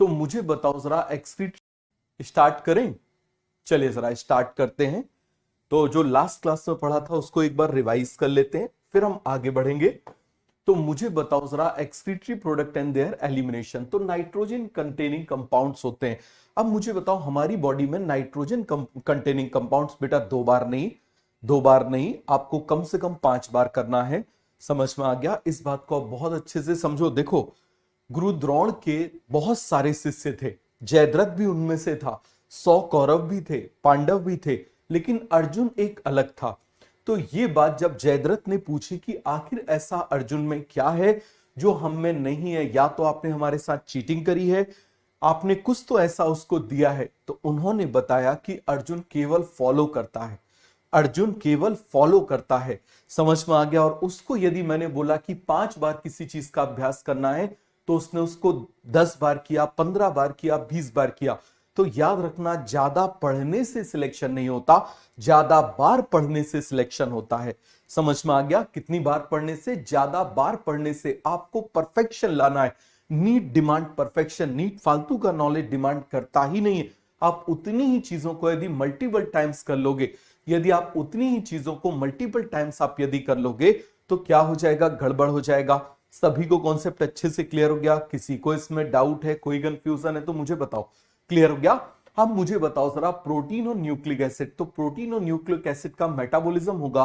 तो मुझे बताओ जरा एक्सक्रीटरी स्टार्ट करें। चलिए जरा स्टार्ट करते हैं। तो जो लास्ट क्लास में पढ़ा था उसको एक बार रिवाइज कर लेते हैं, फिर हम आगे बढ़ेंगे। तो मुझे बताओ जरा excretory product and there elimination. तो नाइट्रोजन कंटेनिंग कंपाउंड्स होते हैं। अब मुझे बताओ हमारी बॉडी में नाइट्रोजन कंटेनिंग कंपाउंड्स बेटा दो बार नहीं, आपको कम से कम 5 बार करना है। समझ में आ गया? इस बात को आप बहुत अच्छे से समझो। देखो, गुरुद्रोण के बहुत सारे शिष्य थे, जयद्रथ भी उनमें से था, 100 कौरव भी थे, पांडव भी थे, लेकिन अर्जुन एक अलग था। तो ये बात जब जयद्रथ ने पूछी कि आखिर ऐसा अर्जुन में क्या है जो हम में नहीं है, या तो आपने हमारे साथ चीटिंग करी है, आपने कुछ तो ऐसा उसको दिया है, तो उन्होंने बताया कि अर्जुन केवल फॉलो करता है, अर्जुन केवल फॉलो करता है। समझ में आ गया? और उसको यदि मैंने बोला कि 5 बार किसी चीज का अभ्यास करना है, तो उसने उसको 10 बार किया, 15 बार किया, 20 बार किया। तो याद रखना, ज्यादा पढ़ने से सिलेक्शन नहीं होता, ज्यादा बार पढ़ने से सिलेक्शन होता है। समझ में आ गया? कितनी बार पढ़ने से? ज्यादा बार पढ़ने से। आपको परफेक्शन लाना है। नीट डिमांड परफेक्शन, नीट फालतू का नॉलेज डिमांड करता ही नहीं है। आप उतनी ही चीजों को यदि मल्टीपल टाइम्स कर लोगे, यदि आप उतनी ही चीजों को मल्टीपल टाइम्स आप यदि कर लोगे, तो क्या हो जाएगा? गड़बड़ हो जाएगा। सभी को कॉन्सेप्ट अच्छे से क्लियर हो गया? किसी को इसमें डाउट है, कोई कंफ्यूजन है तो मुझे बताओ। क्लियर हो गया? अब मुझे बताओ जरा प्रोटीन और न्यूक्लिक एसिड। तो प्रोटीन और न्यूक्लिक एसिड का मेटाबॉलिज्म होगा,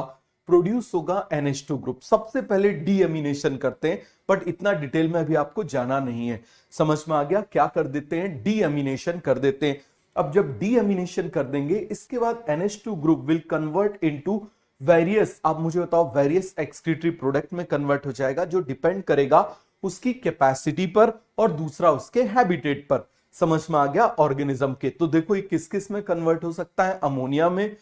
प्रोड्यूस होगा NH2 ग्रुप। सबसे पहले डीएमिनेशन करते हैं, बट इतना डिटेल में अभी आपको जाना नहीं है। समझ में आ गया? क्या कर देते हैं? डीएमिनेशन कर देते हैं। अब जब डीएमिनेशन कर देंगे, इसके बाद NH2 group will convert into various, आप मुझे बताओ, वेरियस एक्सक्रीटरी प्रोडक्ट में कन्वर्ट हो जाएगा, जो डिपेंड करेगा उसकी कैपेसिटी पर और दूसरा उसके हैबिटेट पर। समझ में आ गया? ऑर्गेनिज्म के। तो देखो ये किस किस में कन्वर्ट हो सकता है? अमोनिया में,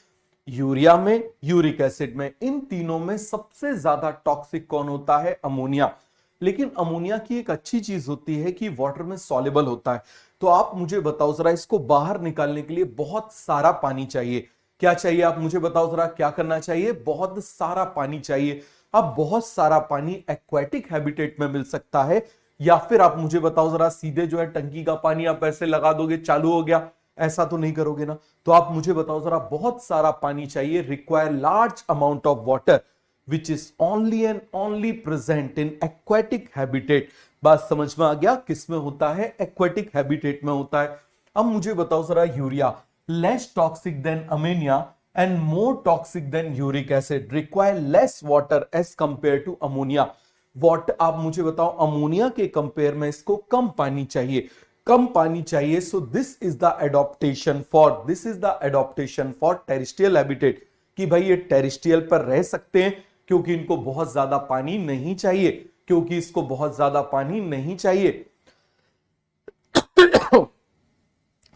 यूरिया में, यूरिक एसिड में। इन तीनों में सबसे ज्यादा टॉक्सिक कौन होता है? अमोनिया। लेकिन अमोनिया की एक अच्छी चीज होती है कि वाटर में सॉल्युबल होता है। तो आप मुझे बताओ जरा, इसको बाहर निकालने के लिए बहुत सारा पानी चाहिए। क्या चाहिए? आप मुझे बताओ जरा, क्या करना चाहिए? बहुत सारा पानी चाहिए। अब बहुत सारा पानी एक्वेटिक हैबिटेट में मिल सकता है, या फिर आप मुझे बताओ जरा, सीधे जो है टंकी का पानी आप ऐसे लगा दोगे, चालू हो गया, ऐसा तो नहीं करोगे ना। तो आप मुझे बताओ जरा, बहुत सारा पानी चाहिए, require large amount of water which is only and only present in aquatic habitat। बात समझ में आ गया? किस में होता है? एक्वेटिक हैबिटेट में होता है। अब मुझे बताओ जरा, urea less toxic than ammonia and more toxic than uric acid, require less water as compare to ammonia. Water, आप मुझे बताओ, अमोनिया के कंपेयर में इसको कम पानी चाहिए, कम पानी चाहिए। So this is the adaptation for terrestrial habitat, कि भाई ये टेरेस्ट्रियल पर रह सकते हैं क्योंकि इनको बहुत ज्यादा पानी नहीं चाहिए, क्योंकि इसको बहुत ज्यादा पानी नहीं चाहिए।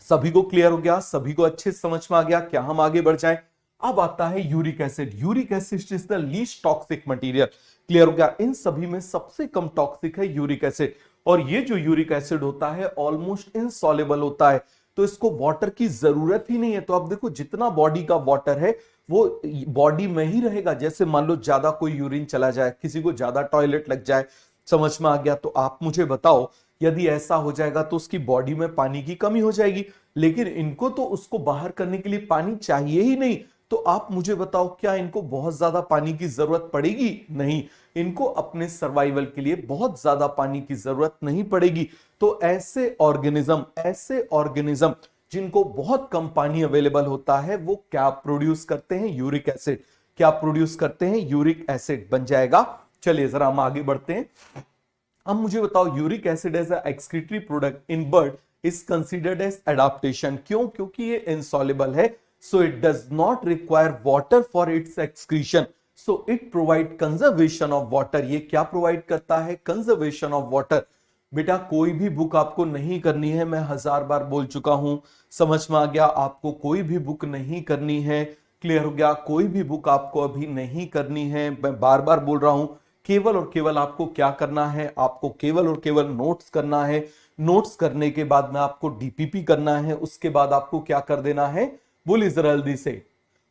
सभी को क्लियर हो गया? सभी को अच्छे समझ में आ गया? क्या हम आगे बढ़ जाएं? अब आता है uric acid. Uric acid is the least toxic material. Clear हो गया? इन सभी में सबसे कम टॉक्सिक है यूरिक एसिड। और ये जो यूरिक एसिड होता है ऑलमोस्ट इनसॉल्युबल होता है, तो इसको वाटर की जरूरत ही नहीं है। तो आप देखो, जितना बॉडी का वाटर है वो बॉडी में ही रहेगा। जैसे मान लो ज्यादा कोई यूरिन चला जाए, किसी को ज्यादा टॉयलेट लग जाए, समझ में आ गया? तो आप मुझे बताओ, यदि ऐसा हो जाएगा तो उसकी बॉडी में पानी की कमी हो जाएगी। लेकिन इनको तो उसको बाहर करने के लिए पानी चाहिए ही नहीं। तो आप मुझे बताओ, क्या इनको बहुत ज्यादा पानी की जरूरत पड़ेगी? नहीं, इनको अपने सर्वाइवल के लिए बहुत ज्यादा पानी की जरूरत नहीं पड़ेगी। तो ऐसे ऑर्गेनिज्म जिनको बहुत कम पानी अवेलेबल होता है, वो क्या प्रोड्यूस करते हैं? Uric acid. क्या प्रोड्यूस करते हैं? यूरिक एसिड बन जाएगा। चलिए जरा हम आगे बढ़ते हैं। अब मुझे बताओ, uric acid as excretory product in bird is considered as adaptation. क्यों? क्योंकि ये इनसॉल्युबल है, so it does not require water for its excretion, so it provide conservation of water. ये क्या प्रोवाइड करता है? Conservation of water. बेटा कोई भी बुक आपको नहीं करनी है, मैं 1000 बार बोल चुका हूं। समझ में आ गया? आपको कोई भी बुक नहीं करनी है। क्लियर हो गया? कोई भी बुक आपको अभी नहीं करनी है, मैं बार बार बोल रहा हूं। केवल और केवल आपको क्या करना है? आपको केवल और केवल नोट्स करना है। नोट्स करने के बाद में आपको डीपीपी करना है। उसके बाद आपको क्या कर देना है? बोलिए जरा जल्दी से।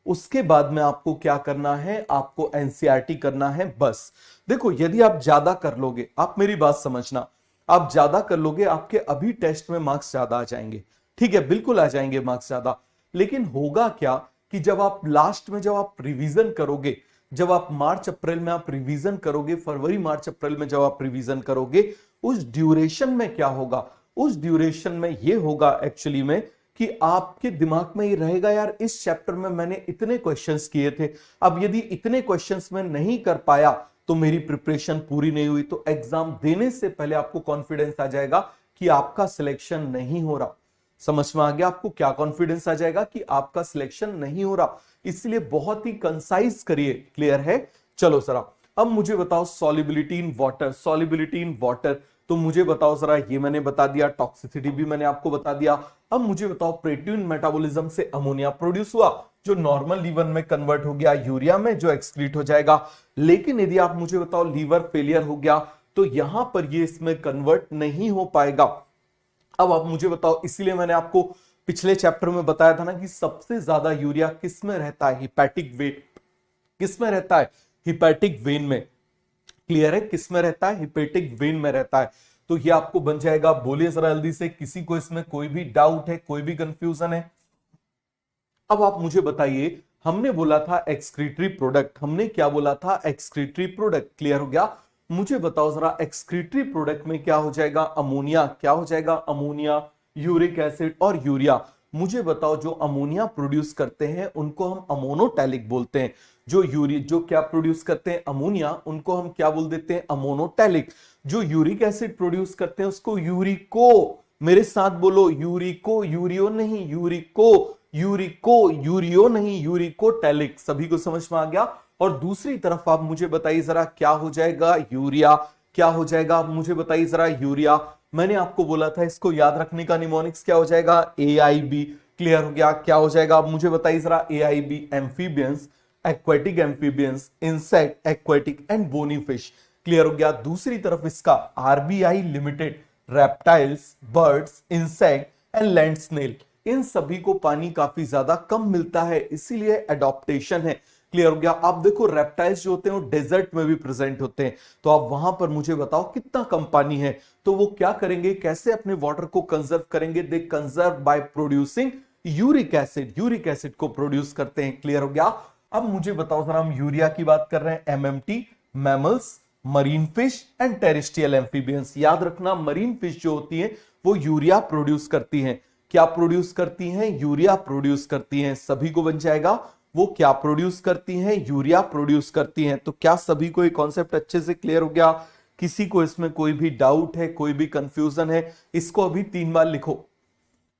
उसके बाद में आपको क्या करना है? आपको एनसीईआरटी करना है, बस। देखो, यदि आप ज्यादा कर लोगे, आप मेरी बात समझना, आप ज्यादा कर लोगे, आपके अभी टेस्ट में मार्क्स ज्यादा आ जाएंगे, ठीक है, बिल्कुल आ जाएंगे मार्क्स ज्यादा। लेकिन होगा क्या कि जब आप लास्ट में जब आप रिवीजन करोगे, जब आप मार्च अप्रैल में आप रिवीजन करोगे, फरवरी मार्च अप्रैल में जब आप रिवीजन करोगे, उस ड्यूरेशन में क्या होगा, उस ड्यूरेशन में ये होगा एक्चुअली में कि आपके दिमाग में ये रहेगा, यार इस चैप्टर में मैंने इतने क्वेश्चंस किए थे, अब यदि इतने क्वेश्चंस में नहीं कर पाया तो मेरी प्रिपरेशन पूरी नहीं हुई। तो एग्जाम देने से पहले आपको कॉन्फिडेंस आ जाएगा कि आपका सिलेक्शन नहीं हो रहा। समझ में आ गया आपको? क्या कॉन्फिडेंस आ जाएगा कि आपका सिलेक्शन नहीं हो रहा। इसलिए बहुत ही कंसाइज करिए। क्लियर है? चलो जरा अब मुझे बताओ solubility in water, solubility in water, तो मुझे बताओ जरा, ये मैंने बता दिया, टॉक्सिसिटी भी मैंने आपको बता दिया। अब मुझे बताओ प्रोटीन मेटाबॉलिज्म से अमोनिया प्रोड्यूस हुआ, जो नॉर्मल लीवर में कन्वर्ट हो गया यूरिया में, जो एक्सक्रीट हो जाएगा। लेकिन यदि आप मुझे बताओ लीवर फेलियर हो गया तो यहां पर ये इसमें कन्वर्ट नहीं हो पाएगा। अब आप मुझे बताओ, इसीलिए मैंने आपको पिछले चैप्टर में बताया था ना कि सबसे ज्यादा यूरिया किस में रहता है? Hepatic vein. किस में रहता है? हिपैटिक वेन में। क्लियर है? किस में रहता है? हिपैटिक वेन में रहता है। तो ये आपको बन जाएगा। बोलिए जरा जल्दी से, किसी को इसमें कोई भी डाउट है, कोई भी कंफ्यूजन है? अब आप मुझे बताइए, हमने बोला था एक्सक्रीटरी प्रोडक्ट, हमने क्या बोला था? Excretory product. क्लियर हो गया? मुझे बताओ जरा, एक्सक्रीटरी प्रोडक्ट में क्या हो जाएगा? अमोनिया। क्या हो जाएगा? अमोनिया, यूरिक एसिड और यूरिया। मुझे बताओ, जो अमोनिया प्रोड्यूस करते हैं उनको हम अमोनोटैलिक बोलते हैं। जो क्या प्रोड्यूस करते हैं? अमोनिया, उनको हम क्या बोल देते हैं? अमोनोटैलिक। जो यूरिक एसिड प्रोड्यूस करते हैं उसको यूरिको। मेरे साथ बोलो, यूरिको, यूरियो नहीं, यूरिको, यूरिको, यूरियो नहीं, यूरिकोटैलिक। सभी को समझ में आ गया? और दूसरी तरफ आप मुझे बताइए जरा, क्या हो जाएगा? यूरिया। क्या हो जाएगा? आप मुझे बताइए जरा, यूरिया। मैंने आपको बोला था इसको याद रखने का निमोनिक्स क्या हो जाएगा? AIB। क्लियर हो गया? क्या हो जाएगा? आप मुझे बताइए जरा, AIB, amphibians, aquatic amphibians, insect, aquatic and bony fish. Clear हो गया? दूसरी तरफ इसका RBI limited, reptiles, birds, insect and land snail. इन सभी को पानी काफी ज्यादा कम मिलता है, इसीलिए एडॉप्टेशन है। क्लियर हो गया? आप देखो रेप्टाइल्स जो होते हैं वो डेजर्ट में भी प्रेजेंट होते हैं, तो आप वहां पर मुझे बताओ कितना कम पानी है, तो वो क्या करेंगे, कैसे अपने वाटर को कंजर्व करेंगे? They conserve by producing uric acid. Uric acid को प्रोड्यूस करते हैं। क्लियर हो गया? अब मुझे बताओ जरा, हम यूरिया की बात कर रहे हैं, MMT, mammals, marine fish and terrestrial amphibians. याद रखना, मरीन फिश जो होती है वो यूरिया प्रोड्यूस करती हैं। क्या प्रोड्यूस करती हैं? यूरिया प्रोड्यूस करती हैं। सभी को बन जाएगा, वो क्या प्रोड्यूस करती हैं? यूरिया प्रोड्यूस करती हैं। तो क्या सभी को ये कॉन्सेप्ट अच्छे से क्लियर हो गया? किसी को इसमें कोई भी डाउट है, कोई भी कंफ्यूजन है? इसको अभी 3 बार लिखो,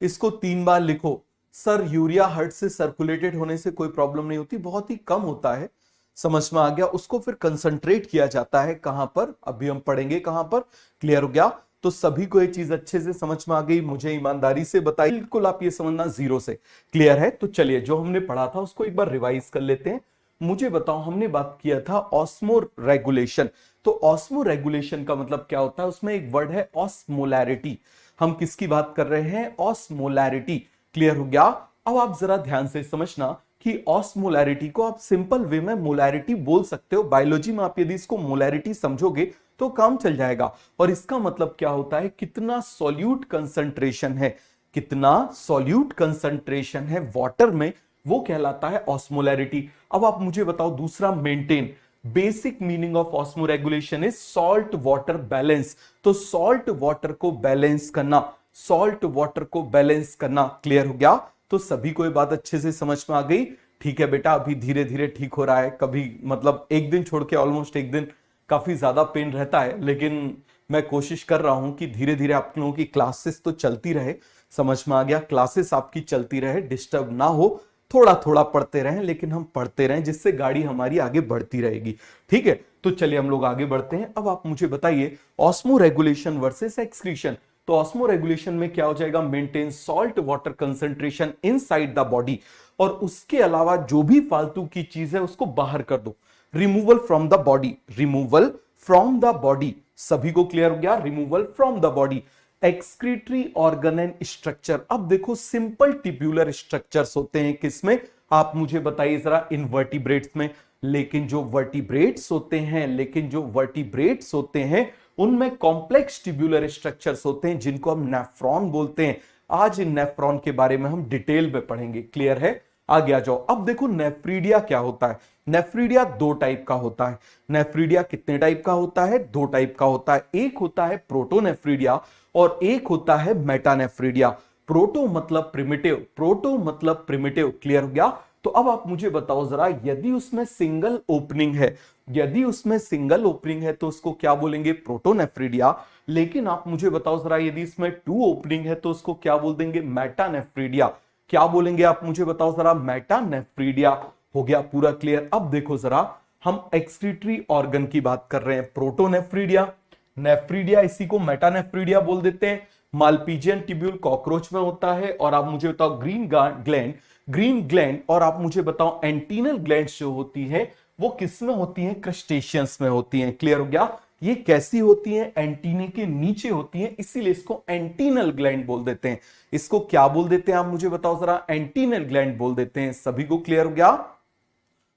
इसको 3 बार लिखो। सर यूरिया हार्ट से सर्कुलेटेड होने से कोई प्रॉब्लम नहीं होती, बहुत ही कम होता है। समझ में आ गया? उसको फिर कंसंट्रेट किया जाता है कहां पर? अभी हम पढ़ेंगे कहां पर। क्लियर हो गया? तो सभी को ये चीज अच्छे से समझ में आ गई? मुझे ईमानदारी से बताइए, बिल्कुल आप ये समझना जीरो से। क्लियर है? तो चलिए जो हमने पढ़ा था उसको एक बार रिवाइज कर लेते हैं। मुझे बताओ, हमने बात किया था ऑस्मो रेगुलेशन। तो ऑस्मो रेगुलेशन का मतलब क्या होता है? उसमें एक वर्ड है ऑस्मोलैरिटी। हम किसकी बात कर रहे हैं? ऑस्मोलैरिटी। क्लियर हो गया? अब आप जरा ध्यान से समझना कि ऑस्मोलैरिटी को आप सिंपल वे में मोलैरिटी बोल सकते हो। बायोलॉजी में आप यदि इसको मोलैरिटी समझोगे तो काम चल जाएगा। और इसका मतलब क्या होता है? कितना सॉल्यूट कंसंट्रेशन है, कितना सॉल्यूट कंसंट्रेशन है वाटर में, वो कहलाता है ऑस्मोलैरिटी। अब आप मुझे बताओ दूसरा, maintain. Basic meaning of osmo regulation is salt water balance. तो सॉल्ट वाटर को बैलेंस करना, सॉल्ट वाटर को बैलेंस करना। क्लियर हो गया? तो सभी को ये बात अच्छे से समझ में आ गई? ठीक है बेटा, अभी धीरे धीरे ठीक हो रहा है। कभी मतलब एक दिन छोड़ के ऑलमोस्ट एक दिन काफी ज्यादा पेन रहता है, लेकिन मैं कोशिश कर रहा हूं कि धीरे धीरे आप लोगों की क्लासेस तो चलती रहे। समझ में आ गया? क्लासेस आपकी चलती रहे, डिस्टर्ब ना हो, थोड़ा थोड़ा पढ़ते रहें, लेकिन हम पढ़ते रहें जिससे गाड़ी हमारी आगे बढ़ती रहेगी। ठीक है? तो चलिए हम लोग आगे बढ़ते हैं। अब आप मुझे बताइए, ऑस्मो रेगुलेशन वर्सेस एक्सक्रीशन। तो ऑस्मो रेगुलेशन में क्या हो जाएगा? Maintain salt water concentration inside the body, और उसके अलावा जो भी फालतू की चीज है उसको बाहर कर दो। Removal from the body, removal from the body. सभी को क्लियर हो गया? Removal from the body. Excretory organ and structure. अब देखो सिंपल ट्यूब्यूलर स्ट्रक्चर्स होते हैं किसमें? आप मुझे बताइए जरा, इनवर्टिब्रेट्स में। लेकिन जो वर्टिब्रेट्स होते हैं, लेकिन जो वर्टिब्रेट्स होते हैं उनमें कॉम्प्लेक्स ट्यूब्यूलर स्ट्रक्चर्स होते हैं जिनको हम नेफ्रॉन बोलते हैं। आज इन नेफ्रॉन के बारे में हम डिटेल में पढ़ेंगे। क्लियर है? आगे आ जाओ। अब देखो नेफ्रीडिया क्या होता है। नेफ्रीडिया दो टाइप का होता है। नेफ्रीडिया कितने टाइप का होता है? दो टाइप का होता है। एक होता है प्रोटोनेफ्रीडिया और एक होता है मेटानेफ्रीडिया। प्रोटो मतलब प्रिमिटिव, प्रोटो मतलब प्रिमिटिव। क्लियर हो गया? तो अब आप मुझे बताओ जरा, यदि उसमें सिंगल ओपनिंग है, यदि उसमें सिंगल ओपनिंग है तो उसको क्या बोलेंगे? प्रोटोनेफ्रीडिया। लेकिन आप मुझे बताओ जरा, यदि इसमें टू ओपनिंग है तो उसको क्या बोल देंगे? मेटानेफ्रीडिया। क्या बोलेंगे आप मुझे बताओ जरा? मेटानेफ्रीडिया। हो गया पूरा क्लियर? अब देखो जरा, हम एक्सक्रीटरी ऑर्गन की बात कर रहे हैं। प्रोटोनेफ्रीडिया, नेफ्रीडिया, इसी को मेटानेफ्रीडिया बोल देते हैं। मालपीजियन ट्यूब्यूल कॉकरोच में होता है। और आप मुझे बताओ ग्रीन ग्लैंड, ग्रीन ग्लैंड, और आप मुझे बताओ एंटीनल ग्लैंड जो होती है वो किस में होती है? क्रस्टेशियंस में होती हैं। क्लियर हो गया? ये कैसी होती हैं? एंटीने के नीचे होती हैं, इसीलिए इसको एंटीनल ग्लैंड बोल देते हैं। इसको क्या बोल देते हैं आप मुझे बताओ जरा? एंटीनल ग्लैंड बोल देते हैं। सभी को क्लियर हो गया?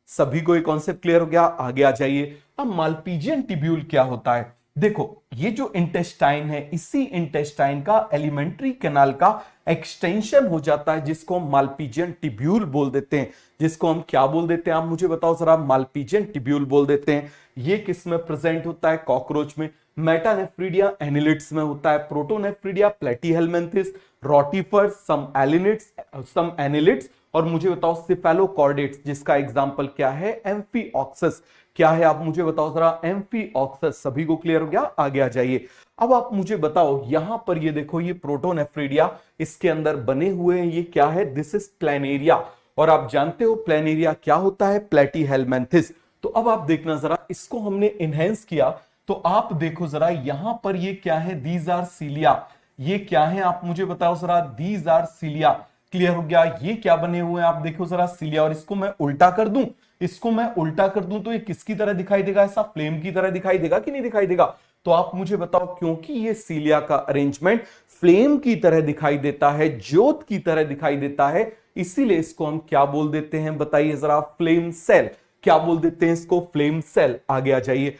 सभी को ये कॉन्सेप्ट क्लियर हो गया? आगे आ जाइए। अब मालपीजियन ट्यूब्यूल क्या होता है? देखो, ये जो इंटेस्टाइन है, इसी इंटेस्टाइन का एलिमेंट्री कैनाल का एक्सटेंशन हो जाता है, जिसको हम मालपीजियन ट्यूब्यूल बोल देते हैं। जिसको हम क्या बोल देते हैं आप मुझे बताओ जरा? मालपीजियन ट्यूब्यूल बोल देते हैं। ये किस में प्रेजेंट होता है? कॉकरोच में। मेटानेफ्रीडिया एनिलिड्स में होता है। प्रोटोनेफ्रीडिया प्लेटीहेलमिन्थिस, रोटिफर, सम एनिलिड्स, और मुझे बताओ सिफेलोकॉर्डेट्स, जिसका एग्जांपल क्या है? एम्फीऑक्सस। क्या है आप मुझे बताओ जरा? एम्फीऑक्सस। सभी को क्लियर हो गया? आगे आ जाइए। अब आप मुझे बताओ, यहां पर ये देखो, ये प्रोटोनेफ्रीडिया, इसके अंदर बने हुए हैं, ये क्या है? This is planaria. और आप जानते हो प्लेनेरिया क्या होता है? प्लेटीहेलमिन्थिस। तो अब आप देखना जरा, इसको हमने इनहेंस किया, तो आप देखो जरा, यहां पर ये क्या है? These are cilia. ये क्या है आप मुझे बताओ जरा? These are सीलिया। क्लियर हो गया? ये क्या बने हुए हैं आप देखो जरा? सीलिया। और इसको मैं उल्टा कर दूं, इसको मैं उल्टा कर दूं तो ये किसकी तरह दिखाई देगा? ऐसा फ्लेम की तरह दिखाई देगा कि नहीं दिखाई देगा? तो आप मुझे बताओ, क्योंकि ये सीलिया का अरेंजमेंट फ्लेम की तरह दिखाई देता है, ज्योत की तरह दिखाई देता है, इसीलिए इसको हम क्या बोल देते हैं? बताइए जरा? Flame cell. क्या बोल देते हैं इसको? Flame cell. आगे आ जाइए।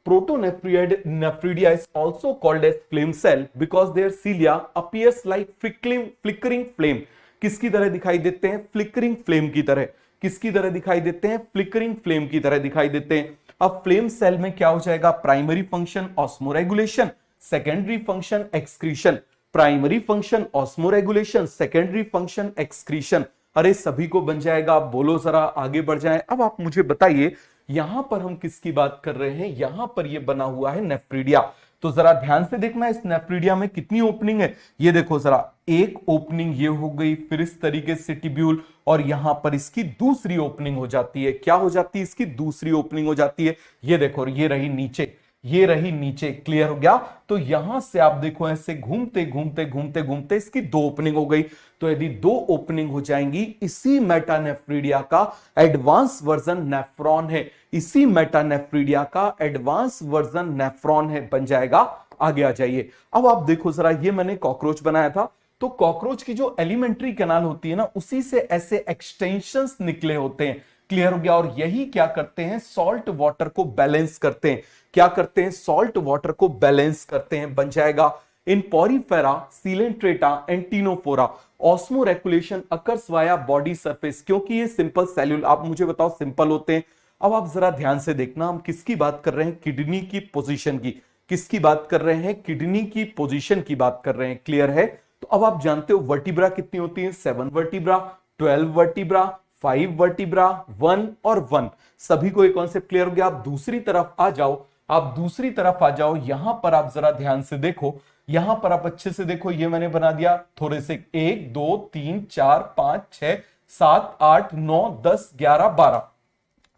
Protonephridia is also called as flame cell because their cilia appears like flickering flame. किसकी तरह दिखाई देते हैं? फ्लिकरिंग फ्लेम की तरह। किसकी तरह दिखाई देते हैं? फ्लिकरिंग फ्लेम की तरह दिखाई देते हैं। अब फ्लेम सेल में क्या हो जाएगा? Primary function osmoregulation, secondary function excretion. Primary function osmoregulation, secondary function excretion. अरे सभी को बन जाएगा? आप बोलो जरा, आगे बढ़ जाएं। अब आप मुझे बताइए, यहां पर हम किसकी बात कर रहे हैं? यहां पर ये बना हुआ है नेफ्रीडिया। तो जरा ध्यान से देखना, इस नेफ्रीडिया में कितनी ओपनिंग है? ये देखो जरा, एक ओपनिंग ये हो गई, फिर इस तरीके से ट्यूब्यूल, और यहां पर इसकी दूसरी ओपनिंग हो जाती है। क्या हो जाती है? इसकी दूसरी ओपनिंग हो जाती है। ये देखो, ये रही नीचे, ये रही नीचे। क्लियर हो गया? तो यहां से आप देखो, ऐसे घूमते घूमते घूमते घूमते इसकी दो ओपनिंग हो गई। तो यदि दो ओपनिंग हो जाएंगी, इसी मेटानेफ्रीडिया का एडवांस वर्जन नेफ्रॉन है। इसी मेटानेफ्रीडिया का एडवांस वर्जन नेफ्रॉन है, बन जाएगा। आगे आ जाइए। अब आप देखो जरा, ये मैंने कॉकरोच बनाया था, तो कॉकरोच की जो एलिमेंट्री कैनाल होती है ना, उसी से ऐसे एक्सटेंशंस निकले होते हैं। क्लियर हो गया? और यही क्या करते हैं? सॉल्ट वाटर को बैलेंस करते हैं। क्या करते हैं? सॉल्ट वाटर को बैलेंस करते हैं, बन जाएगा। In porifera, coelenterata, ctenophora, osmoregulation occurs via body surface, क्योंकि ये सिंपल सेल्यूल, आप मुझे बताओ, सिंपल होते हैं। अब आप जरा ध्यान से देखना, हम किसकी बात कर रहे हैं? किडनी की पोजीशन की। किसकी बात कर रहे हैं? किडनी की पोजीशन की बात कर रहे हैं। क्लियर है? तो अब आप जानते हो वर्टिब्रा कितनी होती है? 7 वर्टिब्रा, 12 वर्टिब्रा, 5 वर्टिब्रा, 1 और 1। सभी को एक कॉन्सेप्ट क्लियर हो गया? आप दूसरी तरफ आ जाओ, आप दूसरी तरफ आ जाओ। यहां पर आप जरा ध्यान से देखो, यहां पर आप अच्छे से देखो, ये मैंने बना दिया थोड़े से, 1 2 3 4 5 6 7 8 9 10 11 12।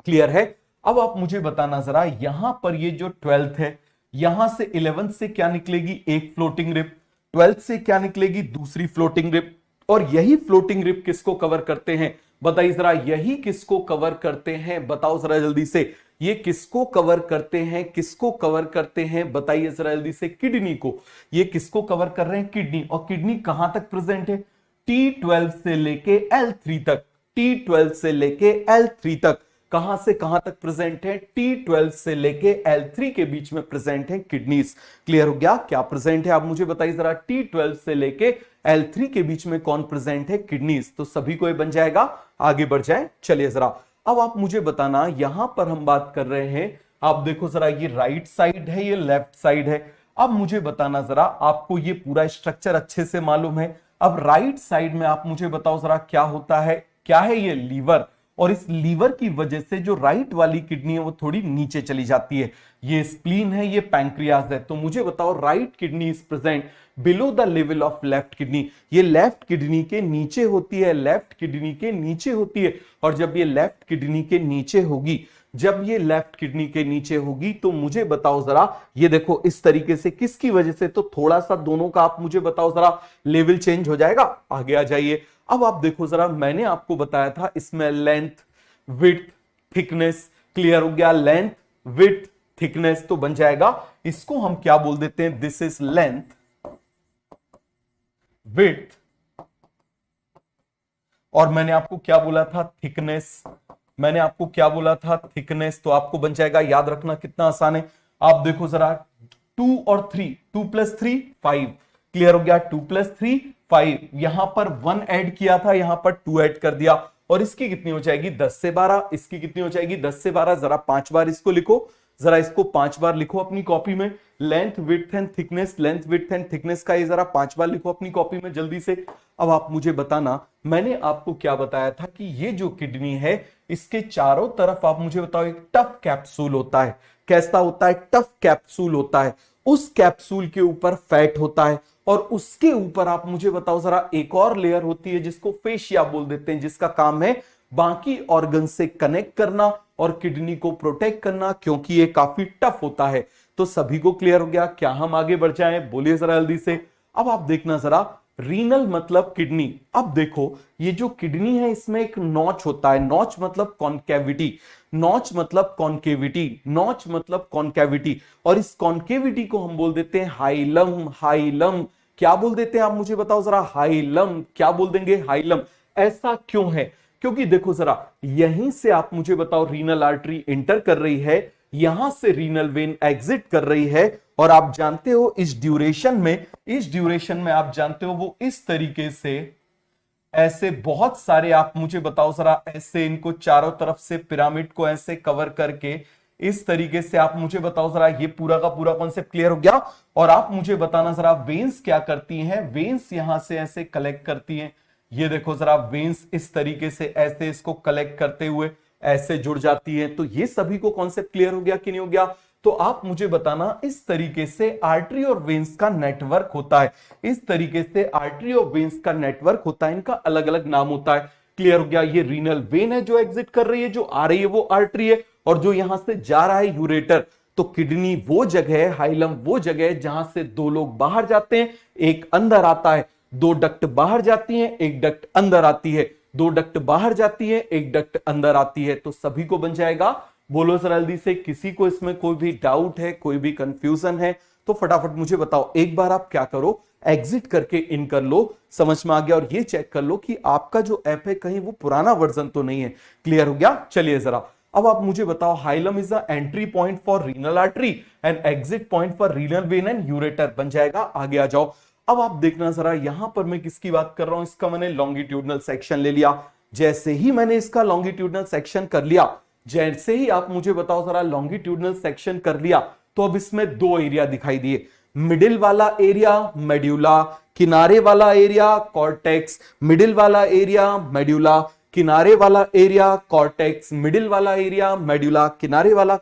क्लियर है? अब आप मुझे बताना जरा, यहां पर ये जो 12th है, यहां से 11th से क्या निकलेगी? एक फ्लोटिंग रिप। 12th से क्या निकलेगी? दूसरी फ्लोटिंग रिप। और यही फ्लोटिंग रिप किसको कवर करते हैं? बताइए जरा, यही किसको कवर करते हैं? बताओ जरा जल्दी से, ये किसको कवर करते हैं? किसको कवर करते हैं? बताइए जरा जल्दी से। किडनी को। ये किसको कवर कर रहे हैं? किडनी। और किडनी कहां तक प्रेजेंट है? T12 से लेके L3 तक। T12 से लेके L3 तक कहां से कहां तक प्रेजेंट है? T12 से लेके L3 के बीच में प्रेजेंट है किडनीज। क्लियर हो गया? क्या प्रेजेंट है आप मुझे बताइए जरा। T12 से लेके L3 के बीच में कौन प्रेजेंट है? किडनीज। तो सभी को ये बन जाएगा। आगे बढ़ जाए, चलिए जरा अब आप मुझे बताना, यहां पर हम बात कर रहे हैं, आप देखो जरा, ये राइट साइड है, ये लेफ्ट साइड है। अब मुझे बताना जरा, आपको ये पूरा स्ट्रक्चर अच्छे से मालूम है। अब राइट साइड में आप मुझे बताओ जरा क्या होता है? क्या है? ये लीवर। और इस लीवर की वजह से जो राइट वाली किडनी है वो थोड़ी नीचे चली जाती है। ये स्प्लीन है, ये पैंक्रियाज है। तो मुझे बताओ right kidney is present below the level of left kidney. ये लेफ्ट किडनी के नीचे होती है, लेफ्ट किडनी के नीचे होती है। और जब ये लेफ्ट किडनी के नीचे होगी, जब ये लेफ्ट किडनी के नीचे होगी, तो मुझे बताओ जरा, ये देखो इस तरीके से, किसकी वजह से? तो थोड़ा सा दोनों का आप मुझे बताओ जरा, लेवल चेंज हो जाएगा। आगे आ जाइए। अब आप देखो जरा, मैंने आपको बताया था इसमें लेंथ, विड्थ, थिकनेस। क्लियर हो गया? लेंथ, विड्थ, थिकनेस तो बन जाएगा। इसको हम क्या बोल देते हैं? दिस इज लेंथ, विड्थ, और मैंने आपको क्या बोला था? थिकनेस। मैंने आपको क्या बोला था? थिकनेस। तो आपको बन जाएगा, याद रखना कितना आसान है। आप देखो जरा, 2 और 3, 2 + 3 5। क्लियर हो गया? 2 + 3 5। यहां पर 1 ऐड किया था, यहां पर 2 ऐड कर दिया। और इसकी कितनी हो जाएगी? 10 से 12। इसकी कितनी हो जाएगी? 10 से 12। जरा 5 बार इसको लिखो, जरा इसको 5 बार लिखो अपनी कॉपी में। Length, width and thickness, length, width and thickness का ये जरा 5 बार लिखो अपनी कॉपी में जल्दी से। अब आप मुझे बताना, मैंने आपको क्या बताया था कि ये जो किडनी है, इसके चारों तरफ आप मुझे बताओ एक टफ कैप्सूल होता है। कैसा होता है? टफ कैप्सूल होता है। उस कैप्सूल के ऊपर फैट होता है, और उसके ऊपर आप मुझे बताओ जरा एक और लेयर होती है जिसको फेशिया बोल देते हैं, जिसका काम है बाकी ऑर्गन से कनेक्ट करना और किडनी को प्रोटेक्ट करना, क्योंकि ये काफी टफ होता है। तो सभी को क्लियर हो गया? क्या हम आगे बढ़ जाएं? बोलिए जरा जल्दी से। अब आप देखना जरा, रीनल मतलब किडनी। अब देखो, ये जो किडनी है इसमें एक नॉच होता है। नॉच मतलब कॉन्केविटी, नॉच मतलब कॉन्केविटी, नॉच मतलब कॉन्केविटी। और इस कॉन्केविटी को हम बोल देते हैं हाइलम। हाइलम क्या बोल देते हैं आप मुझे बताओ जरा? हाइलम। क्या बोल देंगे? हाइलम। ऐसा क्यों है? क्योंकि देखो जरा, यहीं से आप मुझे बताओ रीनल आर्टरी एंटर कर रही है, यहां से रीनल वेन एग्जिट कर रही है। और आप जानते हो इस ड्यूरेशन में आप जानते हो वो इस तरीके से, ऐसे बहुत सारे, आप मुझे बताओ जरा, ऐसे इनको चारों तरफ से पिरामिड को ऐसे कवर करके इस तरीके से, आप मुझे बताओ जरा, ये पूरा का पूरा कॉन्सेप्ट क्लियर हो गया? और आप मुझे बताना जरा, वेन्स क्या करती हैं? वेन्स यहां से ऐसे कलेक्ट करती हैं। ये देखो जरा, वेन्स इस तरीके से ऐसे इसको कलेक्ट करते हुए ऐसे जुड़ जाती है। तो ये सभी को कॉन्सेप्ट क्लियर हो गया कि नहीं हो गया? तो आप मुझे बताना, इस तरीके से आर्टरी और वेन्स का नेटवर्क होता है। इस तरीके से आर्टरी और वेन्स का नेटवर्क होता है, इनका अलग अलग नाम होता है। क्लियर हो गया? ये रीनल वेन है जो एग्जिट कर रही है, जो आ रही है वो आर्टरी है, और जो यहां से जा रहा है यूरेटर। तो किडनी वो जगह है, हाइलम वो जगह है जहां से दो लोग बाहर जाते हैं, एक अंदर आता है। दो डक्ट बाहर जाती हैं, एक डक्ट अंदर आती है। दो डक्ट बाहर जाती है, एक डक्ट अंदर आती है। तो सभी को बन जाएगा। बोलो जरा जल्दी से, किसी को इसमें कोई भी डाउट है, कोई भी कंफ्यूजन है तो फटाफट मुझे बताओ। एक बार आप क्या करो, एग्जिट करके इन कर लो, समझ में आ गया? और ये चेक कर लो कि आपका जो ऐप है कहीं वो पुराना वर्जन तो नहीं है। क्लियर हो गया? चलिए जरा अब आप मुझे बताओ, hilum is the entry point for renal artery and exit point for renal vein and ureter. बन जाएगा? आगे आ जाओ। अब आप देखना जरा, यहां पर मैं किसकी बात कर रहा हूं, इसका मैंने लॉन्गिट्यूडनल सेक्शन ले लिया। जैसे ही मैंने इसका लॉन्गिट्यूडनल सेक्शन कर लिया, जैसे ही आप मुझे बताओ जरा लॉन्गिट्यूडनल सेक्शन कर लिया, तो अब इसमें दो एरिया दिखाई दिए। मिडिल वाला एरिया मेड्यूला, किनारे वाला एरिया कॉर्टेक्स। मिडिल वाला एरिया मेड्यूला, किनारे वाला एरिया कॉर्टेक्स। मिडिल वाला एरिया मेड्यूला, किनारे वाला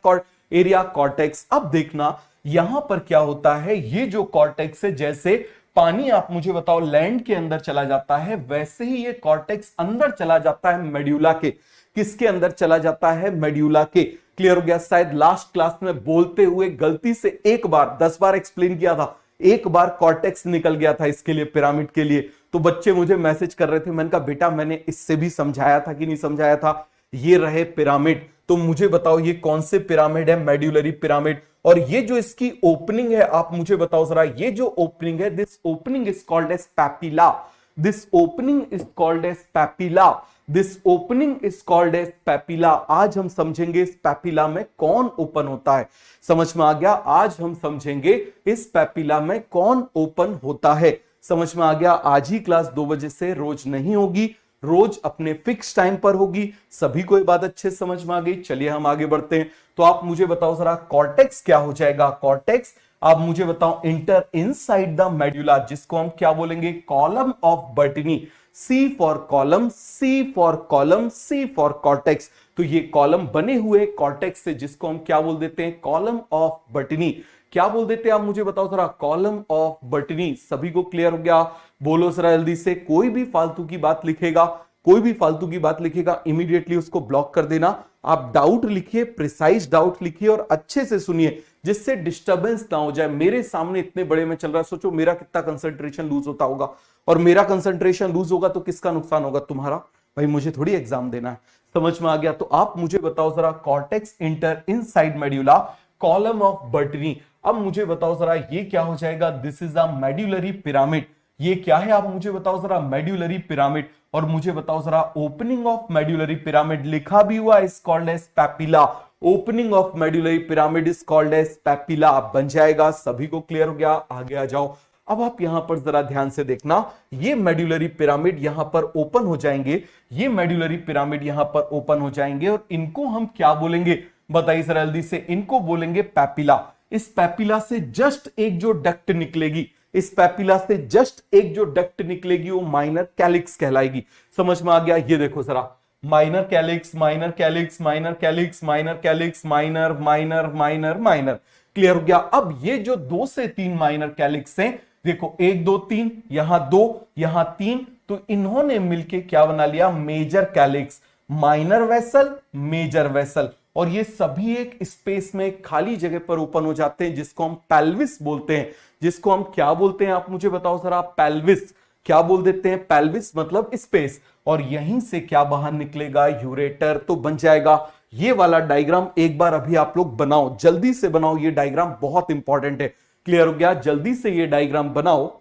एरिया कॉर्टेक्स। अब देखना यहां पर क्या होता है, ये जो कॉर्टेक्स है, जैसे पानी आप मुझे बताओ लैंड के अंदर चला जाता है, वैसे ही ये कॉर्टेक्स अंदर चला जाता है मेड्यूला के। किसके अंदर चला जाता है? मेड्यूला के। क्लियर हो गया? शायद लास्ट क्लास में बोलते हुए गलती से एक बार 10 बार एक्सप्लेन किया था, एक बार कॉर्टेक्स निकल गया था इसके लिए, पिरामिड के लिए। तो बच्चे मुझे मैसेज कर रहे थे, मैंने कहा बेटा मैंने इससे भी समझाया था कि नहीं समझाया था? ये रहे पिरामिड। तो मुझे बताओ ये कौन से पिरामिड है? Medullary pyramid. और ये जो इसकी ओपनिंग है, आप मुझे बताओ जरा, ये जो ओपनिंग है, this opening is called as papilla. This opening is called as papilla. This opening is called as papilla. आज हम समझेंगे इस पैपिला में कौन ओपन होता है। समझ में आ गया? आज हम समझेंगे इस पैपिला में कौन ओपन होता है। समझ में आ गया? आज ही क्लास 2 बजे से रोज नहीं होगी, रोज अपने फिक्स टाइम पर होगी। सभी को ये बात अच्छे से समझ में आ गई? चलिए हम आगे बढ़ते हैं। तो आप मुझे बताओ जरा, कॉर्टेक्स क्या हो जाएगा? कॉर्टेक्स आप मुझे बताओ इंटर इनसाइड द मेडुला, जिसको हम क्या बोलेंगे? Column of Bertini. C for column, C for column, C for cortex. तो ये कॉलम बने हुए कॉर्टेक्स से, जिसको हम क्या बोल देते हैं? Column of Bertini. क्या बोल देते हैं आप मुझे बताओ जरा? Column of Bertini. सभी को क्लियर हो गया? बोलो जरा जल्दी से। कोई भी फालतू की बात लिखेगा, कोई भी फालतू की बात लिखेगा, इमीडिएटली उसको ब्लॉक कर देना। आप डाउट लिखिए, प्रिसाइज डाउट लिखिए और अच्छे से सुनिए, जिससे डिस्टरबेंस ना हो जाए। मेरे सामने इतने बड़े में चल रहा है, सोचो मेरा कितना कंसंट्रेशन लूज होता होगा, और मेरा कंसंट्रेशन लूज होगा तो किसका नुकसान होगा? तुम्हारा। भाई मुझे थोड़ी एग्जाम देना है। समझ में आ गया? तो आप मुझे बताओ जरा, cortex enter inside medulla, column of Bertini. अब मुझे बताओ जरा, ये क्या हो जाएगा? This is a medullary pyramid. ये क्या है आप मुझे बताओ जरा? Medullary pyramid. और मुझे बताओ जरा, ओपनिंग ऑफ मेडुलरी पिरामिड लिखा भी हुआ, is called as papilla. Opening of medullary pyramid is called as papilla बन जाएगा। सभी को क्लियर हो गया? आगे आ जाओ। अब आप यहां पर जरा ध्यान से देखना, ये मेडुलरी पिरामिड यहां पर ओपन हो जाएंगे, ये मेडुलरी पिरामिड यहां पर ओपन हो जाएंगे, और इनको हम क्या बोलेंगे? बताइए जरा जल्दी से। इनको बोलेंगे पैपिला। इस पैपिला से जस्ट एक जो डक्ट निकलेगी, इस पैपिला से जस्ट एक जो डक्ट निकलेगी, वो माइनर कैलिक्स कहलाएगी। समझ में आ गया? ये देखो जरा, minor calyx, minor calyx, minor calyx, minor calyx, minor minor minor minor. Clear हो गया? अब ये जो 2 से 3 माइनर कैलिक्स हैं, देखो 1 2 3, यहां 2, यहां 3, तो इन्होंने मिलके क्या बना लिया? Major calyx. Minor vessel, major vessel, और ये सभी एक स्पेस में खाली जगह पर ओपन हो जाते हैं, जिसको हम पेल्विस बोलते हैं। जिसको हम क्या बोलते हैं आप मुझे बताओ जरा? पेल्विस। क्या बोल देते हैं? पेल्विस मतलब स्पेस। और यहीं से क्या बाहर निकलेगा? यूरेटर। तो बन जाएगा ये वाला डायग्राम। एक बार अभी आप लोग बनाओ, जल्दी से बनाओ, ये डायग्राम बहुत इंपॉर्टेंट है। क्लियर हो गया? जल्दी से ये डायग्राम बनाओ,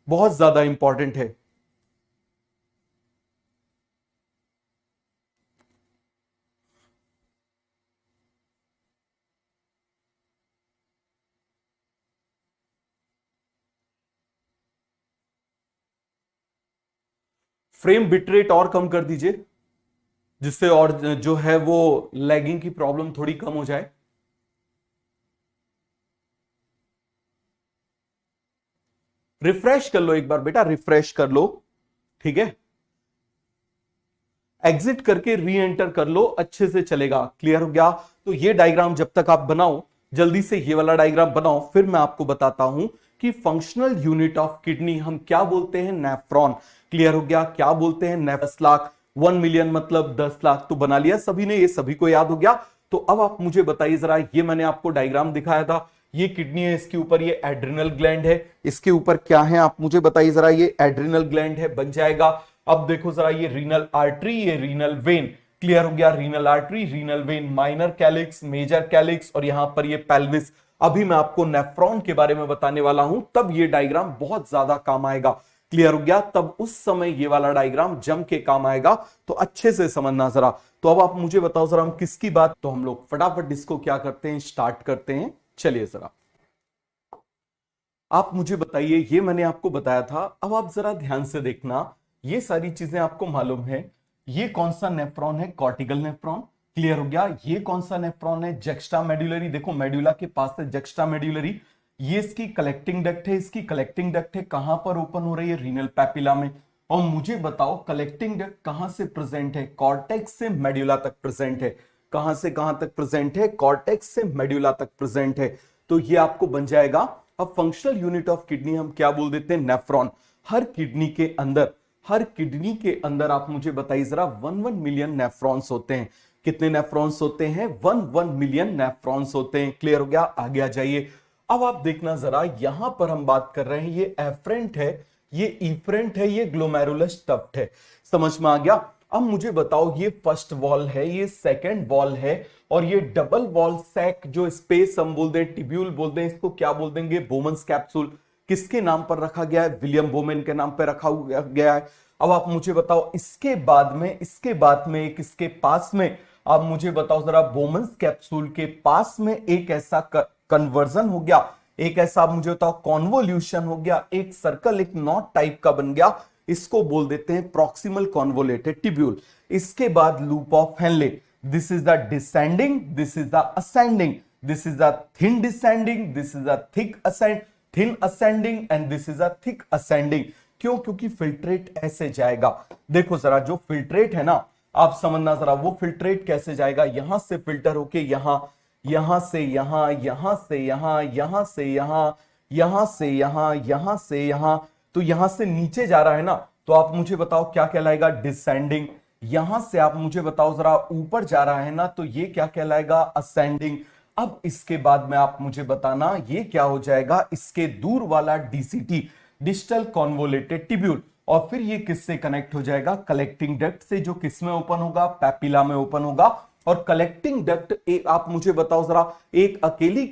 बहुत ज्यादा इंपॉर्टेंट है। फ्रेम बिटरेट और कम कर दीजिए, जिससे और जो है वो लैगिंग की प्रॉब्लम थोड़ी कम हो जाए। रिफ्रेश कर लो एक बार बेटा, रिफ्रेश कर लो। ठीक है, एग्जिट करके री एंटर कर लो, अच्छे से चलेगा। क्लियर हो गया? तो ये डायग्राम जब तक आप बनाओ, जल्दी से ये वाला डायग्राम बनाओ, फिर मैं आपको बताता हूं कि फंक्शनल यूनिट ऑफ किडनी हम क्या बोलते हैं? नेफ्रॉन। क्लियर हो गया? क्या बोलते हैं? 10 लाख। 1 मिलियन मतलब 10 लाख। तो बना लिया सभी ने, ये सभी को याद हो गया। तो अब आप मुझे बताइए जरा, ये मैंने आपको डायग्राम दिखाया था, ये किडनी है, इसके ऊपर ये एड्रिनल ग्लैंड है, इसके ऊपर क्या है आप मुझे बताइए जरा? ये एड्रिनल ग्लैंड है, बन जाएगा। अब देखो जरा, ये रीनल आर्टरी, ये रीनल वेन। क्लियर हो गया? Renal artery, renal vein, minor calyx, major calyx, और यहां पर ये पेल्विस। अभी मैं आपको नेफ्रॉन के बारे में बताने वाला हूं, तब ये डायग्राम बहुत ज्यादा काम आएगा। क्लियर हो गया? तब उस समय ये वाला डायग्राम जम के काम आएगा, तो अच्छे से समझना जरा। तो अब आप मुझे बताओ जरा, हम किसकी बात, तो हम लोग फटाफट इसको क्या करते हैं? स्टार्ट करते हैं। चलिए जरा, आप मुझे बताइए, ये मैंने आपको बताया था, अब आप जरा ध्यान से देखना, ये सारी चीजें आपको मालूम है। ये कौन सा नेफ्रॉन है? Cortical nephron. क्लियर हो गया? ये कौन सा नेफ्रॉन है? Juxta medullary. देखो मेडुला के पास है जक्स्टा मेडुलरी, ये इसकी कलेक्टिंग डक्ट है, इसकी कलेक्टिंग डक्ट है कहां पर ओपन हो रही है? रीनल पैपिला में। और मुझे बताओ कलेक्टिंग डक्ट कहां से प्रेजेंट है? कॉर्टेक्स से मेडुला तक प्रेजेंट है। कहां से कहां तक प्रेजेंट है? कॉर्टेक्स से मेडुला तक प्रेजेंट है। तो ये आपको बन जाएगा। अब फंक्शनल यूनिट ऑफ किडनी हम क्या बोल देते हैं? नेफ्रॉन। हर किडनी के अंदर, हर किडनी के अंदर आप मुझे बताइए जरा, 1 मिलियन नेफ्रॉन्स होते हैं। कितने नेफ्रॉन्स होते हैं? 1 मिलियन नेफ्रॉन्स होते हैं। क्लियर हो गया? आगे आ जाइए। अब आप देखना जरा, यहां पर हम बात कर रहे हैं, ये एफरेंट है, ये इफरेंट है, ये ग्लोमेरुलस टफ्ट है। समझ में आ गया? अब मुझे बताओ, ये फर्स्ट वॉल है, ये सेकंड वॉल है, और ये डबल वॉल सैक जो स्पेस हम बोल दें, टिब्यूल बोल दें, इसको क्या बोल देंगे? Bowman's capsule. किसके नाम पर रखा गया है? विलियम बोमेन के नाम पर रखा गया है। अब आप मुझे बताओ इसके बाद में एक इसके पास में, आप मुझे बताओ जरा, बोमन्स कैप्सूल के पास में एक ऐसा कन्वर्जन हो गया, एक ऐसा आप मुझे बताओ कॉन्वोल्यूशन हो गया, एक सर्कल एक नॉट टाइप का बन गया, इसको बोल देते हैं प्रॉक्सिमल कॉन्वोलेटेड टिब्यूल। इसके बाद loop of Henle, this is the descending, this is the ascending, this is the thin descending, this is the thin ascending and this is the thick ascending. क्यों? क्योंकि फिल्ट्रेट ऐसे जाएगा। देखो जरा, जो filtrate है ना, आप समझना जरा, वो फिल्ट्रेट कैसे जाएगा, यहां से फिल्टर होके यहां, यहां से यहां, यहां से यहां, यहां से यहां, यहां से यहां, यहां से यहां, तो यहां से नीचे जा रहा है ना, तो आप मुझे बताओ क्या कहलाएगा? डिसेंडिंग। यहां से आप मुझे बताओ जरा, ऊपर जा रहा है ना, तो ये क्या कहलाएगा? असेंडिंग। अब इसके बाद में आप मुझे बताना ये क्या हो जाएगा? इसके दूर वाला डीसीटी, डिस्टल कॉन्वोलेटेड टिब्यूल, और फिर ये किससे कनेक्ट हो जाएगा? कलेक्टिंग डक्ट से, जो किस में ओपन होगा? पैपिला में ओपन होगा। और कलेक्टिंग डक्ट, एक आप मुझे बताओ जरा, एक अकेली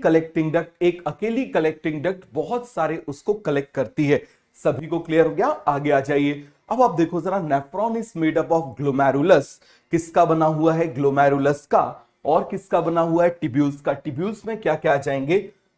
कलेक्टिंग डक्ट बहुत सारे उसको कलेक्ट करती है। सभी को क्लियर हो गया? आगे आ जाइए। अब आप देखो जरा, nephron is made up of glomerulus, किसका बना हुआ है? ग्लोमेरुलस का। और किसका बना हुआ है? टिब्यूल्स का। टिब्यूल्स में क्या क्या आ जाएंगे?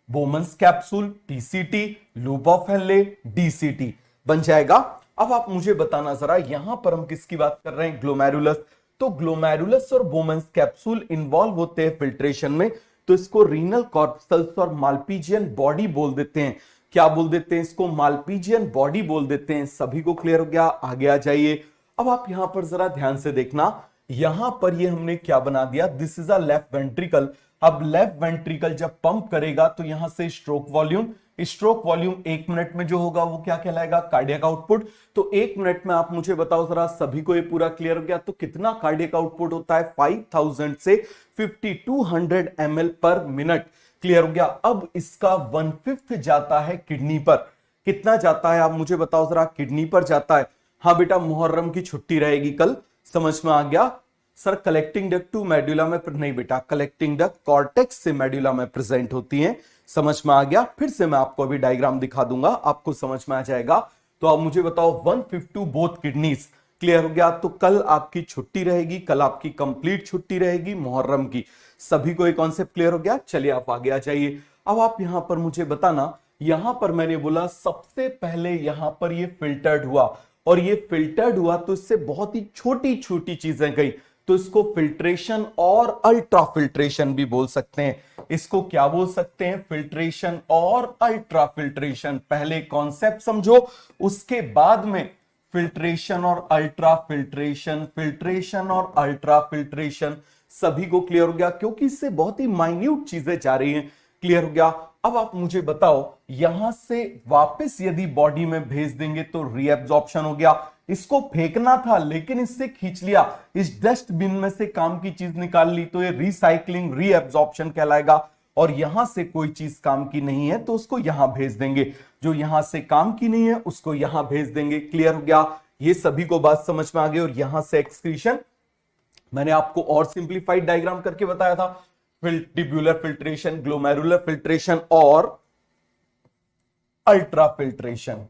Bowman's capsule, TCT, loop of Henle, DCT बन जाएगा। अब आप मुझे बताना जरा, यहां पर हम किसकी बात कर रहे हैं? ग्लोमेरुलस। तो ग्लोमेरुलस और बोमन्स कैप्सूल इन्वॉल्व होते हैं फिल्ट्रेशन में, तो इसको रीनल कॉर्पस्कल्स और मालपीजियन बॉडी बोल देते हैं। क्या बोल देते हैं इसको? मालपीजियन बॉडी बोल देते हैं। सभी को क्लियर हो गया? आगे आ जाइए। अब आप यहां पर जरा ध्यान से देखना, यहां पर ये हमने क्या बना दिया? This is a left ventricle. अब लेफ्ट वेंट्रिकल जब पंप करेगा तो यहां से stroke volume, stroke volume 1 minute में जो होगा वो क्या कहलाएगा? Cardiac output. तो 1 मिनट में आप मुझे बताओ जरा, सभी को ये पूरा क्लियर हो गया? तो कितना कार्डियक आउटपुट होता है? 5000 से 5200 ml पर मिनट। क्लियर हो गया? अब इसका 1/5 जाता है किडनी पर। कितना जाता है आप मुझे बताओ जरा? किडनी पर जाता है। हाँ बेटा, मुहर्रम की छुट्टी रहेगी कल, समझ में आ गया? Sir collecting duct to medulla में नहीं बेटा, कलेक्टिंग डक्ट कॉर्टेक्स से मेडुला में प्रेजेंट होती हैं। समझ में आ गया? फिर से मैं आपको अभी डायग्राम दिखा दूंगा, आपको समझ में आ जाएगा। तो आप मुझे बताओ 1/5 बोथ किडनीज। क्लियर हो गया? तो कल आपकी छुट्टी रहेगी, कल आपकी कंप्लीट छुट्टी रहेगी मुहर्रम की। सभी को एक कॉन्सेप्ट क्लियर हो गया? चलिए आप आगे आ जाइए। अब आप यहां पर मुझे बताना, यहां पर मैंने बोला सबसे पहले यहां पर ये फिल्टर्ड हुआ, और ये फिल्टर्ड हुआ तो इससे बहुत ही छोटी छोटी चीजें गई, तो इसको फिल्ट्रेशन और अल्ट्रा फिल्ट्रेशन भी बोल सकते हैं। इसको क्या बोल सकते हैं? फिल्ट्रेशन और अल्ट्रा फिल्ट्रेशन। पहले कॉन्सेप्ट समझो, उसके बाद में फिल्ट्रेशन और अल्ट्रा फिल्ट्रेशन, फिल्ट्रेशन और अल्ट्रा फिल्ट्रेशन। सभी को क्लियर हो गया? क्योंकि इससे बहुत ही माइन्यूट चीजें जा रही हैं। क्लियर हो गया? अब आप मुझे बताओ, यहां से वापस यदि बॉडी में भेज देंगे तो रीएब्जॉर्प्शन हो गया। इसको फेंकना था लेकिन इससे खींच लिया, इस डस्टबिन में से काम की चीज निकाल ली, तो ये रिसाइकलिंग रीएब्जॉर्प्शन कहलाएगा। और यहां से कोई चीज काम की नहीं है तो उसको यहां भेज देंगे, जो यहां से काम की नहीं है उसको यहां भेज देंगे। क्लियर हो गया? ये सभी को बात समझ में आ गई? और यहां से एक्सक्रीशन मैंने आपको और सिंप्लीफाइड डायग्राम करके बताया था, टिब्यूलर फिल्ट्रेशन, ग्लोमेरुलर फिल्ट्रेशन और अल्ट्रा फिल्ट्रेशन।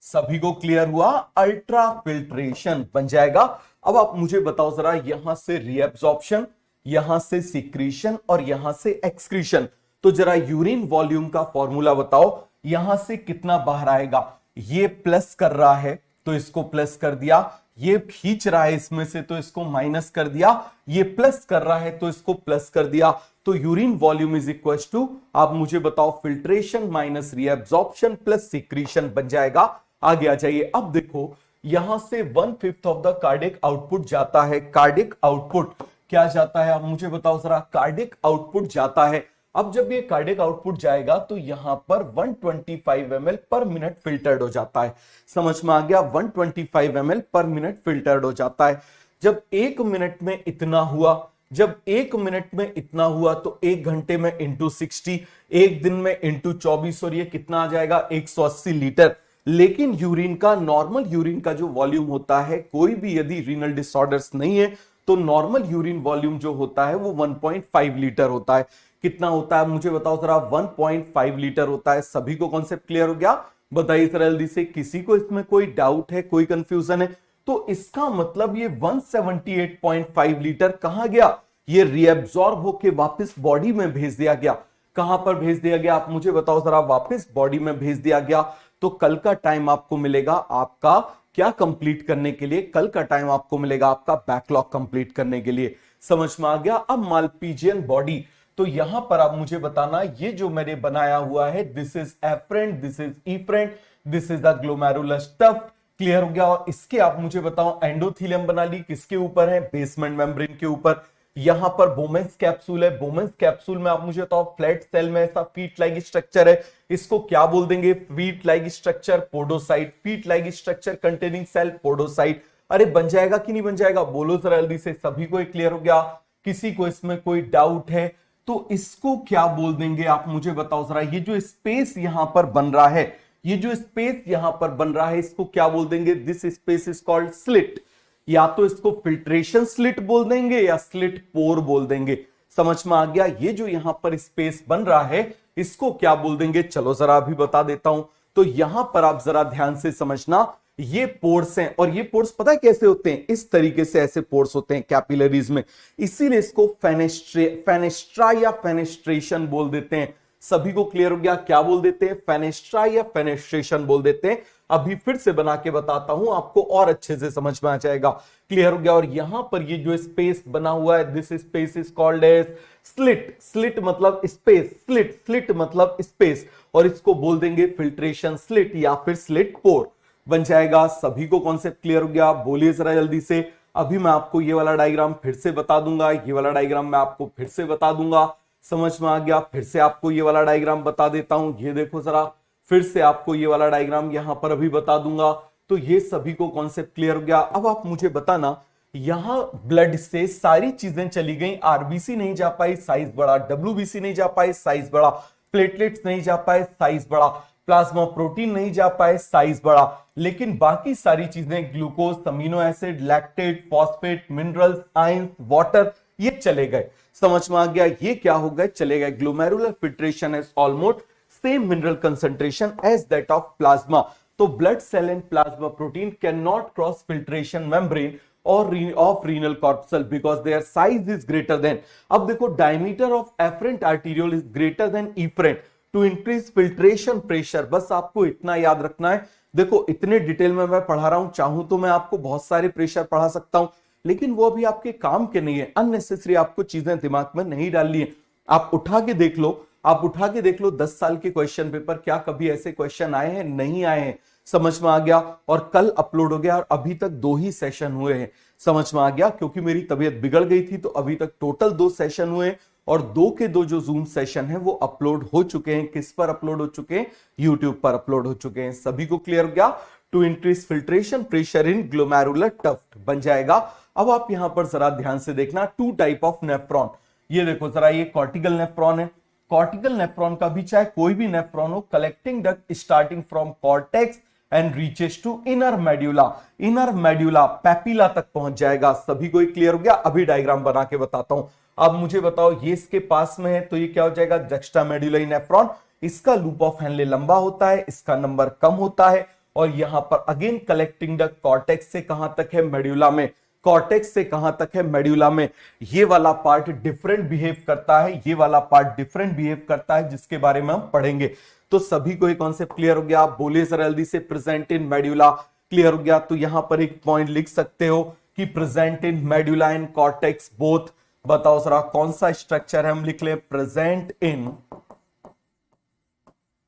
सभी को क्लियर हुआ? अल्ट्रा फिल्ट्रेशन बन जाएगा। अब आप मुझे बताओ जरा, यहां से रीएब्जॉर्प्शन, यहां से सिक्रीशन और यहां से एक्सक्रीशन। तो जरा यूरिन वॉल्यूम का फॉर्मूला बताओ, यहां से कितना बाहर आएगा? ये प्लस कर रहा है तो इसको प्लस कर दिया, ये खींच रहा है इसमें से तो इसको माइनस कर दिया, ये प्लस कर रहा है तो इसको प्लस कर दिया। तो urine volume is equal to, आप मुझे बताओ, filtration minus reabsorption plus secretion बन जाएगा। आगे आ जाइए। अब देखो, यहां से 1/5 ऑफ द कार्डियक आउटपुट जाता है। कार्डियक आउटपुट क्या जाता है? आप मुझे बताओ जरा। कार्डियक आउटपुट जाता है। अब जब ये कार्डियक आउटपुट जाएगा तो यहां पर 125 ml पर मिनट फिल्टर्ड हो जाता है। समझ में आ गया? 125 ml पर मिनट फिल्टर्ड हो जाता है। जब 1 मिनट में इतना हुआ, जब 1 मिनट में इतना हुआ तो 1 घंटे में इंटू 60, 1 दिन में इंटू 24, और ये कितना आ जाएगा? 180 लीटर। लेकिन यूरिन का, नॉर्मल यूरिन का जो वॉल्यूम होता है, कोई भी यदि रीनल डिसऑर्डर्स नहीं है तो नॉर्मल यूरिन वॉल्यूम जो होता है वो 1.5 लीटर होता है। कितना होता है मुझे बताओ जरा, 1.5 लीटर होता है। सभी को कॉन्सेप्ट क्लियर हो गया? बताइए जरा जल्दी से, किसी को इसमें कोई डाउट है, कोई कंफ्यूजन है? तो इसका मतलब ये 178.5 लीटर कहां गया? ये रीएब्सॉर्ब होके वापस बॉडी में भेज दिया गया। कहां पर भेज दिया गया आप मुझे बताओ जरा? वापस बॉडी में भेज दिया गया। तो कल का टाइम आपको मिलेगा आपका क्या कंप्लीट करने के लिए? कल का टाइम आपको मिलेगा आपका बैकलॉग कंप्लीट करने के लिए। समझ में आ गया? अब मालपीजियन बॉडी, तो यहां पर आप मुझे बताना, ये जो मैंने बनाया हुआ है, this is afferent, this is efferent, this is the glomerulus tuft. Clear हो गया? और इसके आप मुझे बताओ एंडोथीलियम बना ली, किसके ऊपर है? बेसमेंट मेम्ब्रेन के ऊपर। यहां पर बोमेंस कैप्सूल है, बोमेंस कैप्सूल में आप मुझे बताओ फ्लैट सेल में ऐसा फीट लाइक स्ट्रक्चर है, इसको क्या बोल देंगे? Feet like structure, podocyte. Feet like structure containing cell, podocyte. अरे बन जाएगा कि नहीं बन जाएगा? बोलो जरा जल्दी से, सभी को क्लियर हो गया? किसी को इसमें कोई डाउट है? तो इसको क्या बोल देंगे आप मुझे बताओ जरा? ये जो स्पेस यहां पर बन रहा है, ये जो स्पेस यहां पर बन रहा है, इसको क्या बोल देंगे? This space is called slit. या तो इसको फिल्ट्रेशन स्लिट बोल देंगे या स्लिट पोर बोल देंगे। समझ में आ गया? ये जो यहां पर स्पेस बन रहा है, इसको क्या बोल देंगे? चलो जरा अभी बता देता हूं। तो यहां पर आप जरा ध्यान से समझना, ये पोर्स हैं, और ये पोर्स पता है कैसे होते हैं? इस तरीके से ऐसे पोर्स होते हैं कैपिलरीज में, इसीलिए इसको फेनेस्ट्रा या फेनेस्ट्रेशन बोल देते हैं। सभी को क्लियर हो गया? क्या बोल देते हैं? फेनेस्ट्रा या फेनेस्ट्रेशन बोल देते हैं। अभी फिर से बना के बताता हूं, आपको और अच्छे से समझ में आ जाएगा। क्लियर हो गया? और यहां पर ये जो स्पेस बना हुआ है, this space is called as slit. Slit मतलब स्पेस, स्लिट मतलब स्पेस, और इसको बोल देंगे फिल्ट्रेशन स्लिट या फिर स्लिट पोर बन जाएगा। सभी को कॉन्सेप्ट क्लियर हो गया? बोलिए जरा जल्दी से। अभी मैं आपको ये वाला डायग्राम फिर से बता दूंगा, ये वाला डायग्राम मैं आपको फिर से बता दूंगा। समझ में आ गया? फिर से आपको ये वाला डायग्राम बता देता हूं, ये देखो जरा, फिर से आपको ये वाला डायग्राम यहां पर अभी बता दूंगा। तो ये सभी को कॉन्सेप्ट क्लियर हो गया? अब आप मुझे बताना, यहां ब्लड से सारी चीजें चली गई, आरबीसी नहीं जा पाई, साइज बड़ा, डब्ल्यूबीसी नहीं जा पाए, साइज बड़ा, प्लेटलेट्स नहीं जा पाए, साइज बड़ा, प्लाज्मा प्रोटीन नहीं जा पाए, साइज बड़ा, लेकिन बाकी सारी चीजें glucose, amino acid, lactate, phosphate, minerals, ions, water, ये चले गए। समझ में आ गया? ये क्या हो गए? चले गए। Glomerular filtration is almost same mineral concentration as that of plasma. तो blood cell and plasma protein cannot cross filtration membrane or of renal corpuscle because their size is greater than. अब देखो, diameter of afferent arteriole is greater than efferent to increase filtration pressure. बस आपको इतना याद रखना है। देखो, इतने डिटेल में मैं पढ़ा रहा हूं, चाहूं तो मैं आपको बहुत सारे प्रेशर पढ़ा सकता हूं, लेकिन वो अभी आपके काम के नहीं है। अननेसेसरी आपको चीजें दिमाग में नहीं डालनी है। आप उठा के देख लो, आप उठा के देख लो 10 साल के क्वेश्चन पेपर, क्या कभी ऐसे क्वेश्चन आए हैं? नहीं आए हैं। समझ में आ गया? और कल अपलोड हो गया और अभी तक 2 ही सेशन हुए हैं। समझ में आ गया? क्योंकि मेरी तबीयत बिगड़ गई थी, तो अभी तक टोटल 2 सेशन हुए, और 2 के 2 जो जूम सेशन है वो अपलोड हो चुके हैं। किस पर अपलोड हो चुके हैं? यूट्यूब पर अपलोड हो चुके हैं। सभी को क्लियर हो गया? To increase filtration pressure in glomerular tuft बन जाएगा। अब आप यहां पर जरा ध्यान से देखना, 2 टाइप ऑफ नेफ्रॉन। ये देखो जरा, ये कॉर्टिकल नेफ्रॉन है। कॉर्टिकल नेफ्रॉन का भी चाहे कोई भी नेफ्रॉन हो, collecting duct starting from cortex and reaches to inner medulla. Inner medulla papilla तक पहुंच जाएगा। सभी को क्लियर हो गया? अभी डायग्राम बना के बताता हूं। अब मुझे बताओ, ये इसके पास में है, तो ये क्या हो जाएगा? Juxta medullary nephron. इसका लूप ऑफ हेनले लंबा होता है, इसका नंबर कम होता है, और यहां पर अगेन कलेक्टिंग डक्ट कॉर्टेक्स से कहां तक है? मेड्यूला में। कॉर्टेक्स से कहां तक है? मेड्यूला में। ये वाला पार्ट डिफरेंट बिहेव करता है, ये वाला पार्ट डिफरेंट बिहेव करता है, जिसके बारे में हम पढ़ेंगे। तो सभी को एक कॉन्सेप्ट क्लियर हो गया? आप बोलिए जरा जल्दी से। प्रेजेंट इन मेड्यूला क्लियर हो गया? तो यहां पर एक पॉइंट लिख सकते हो कि present in medulla and cortex both. बताओ जरा कौन सा स्ट्रक्चर है? हम लिख ले present in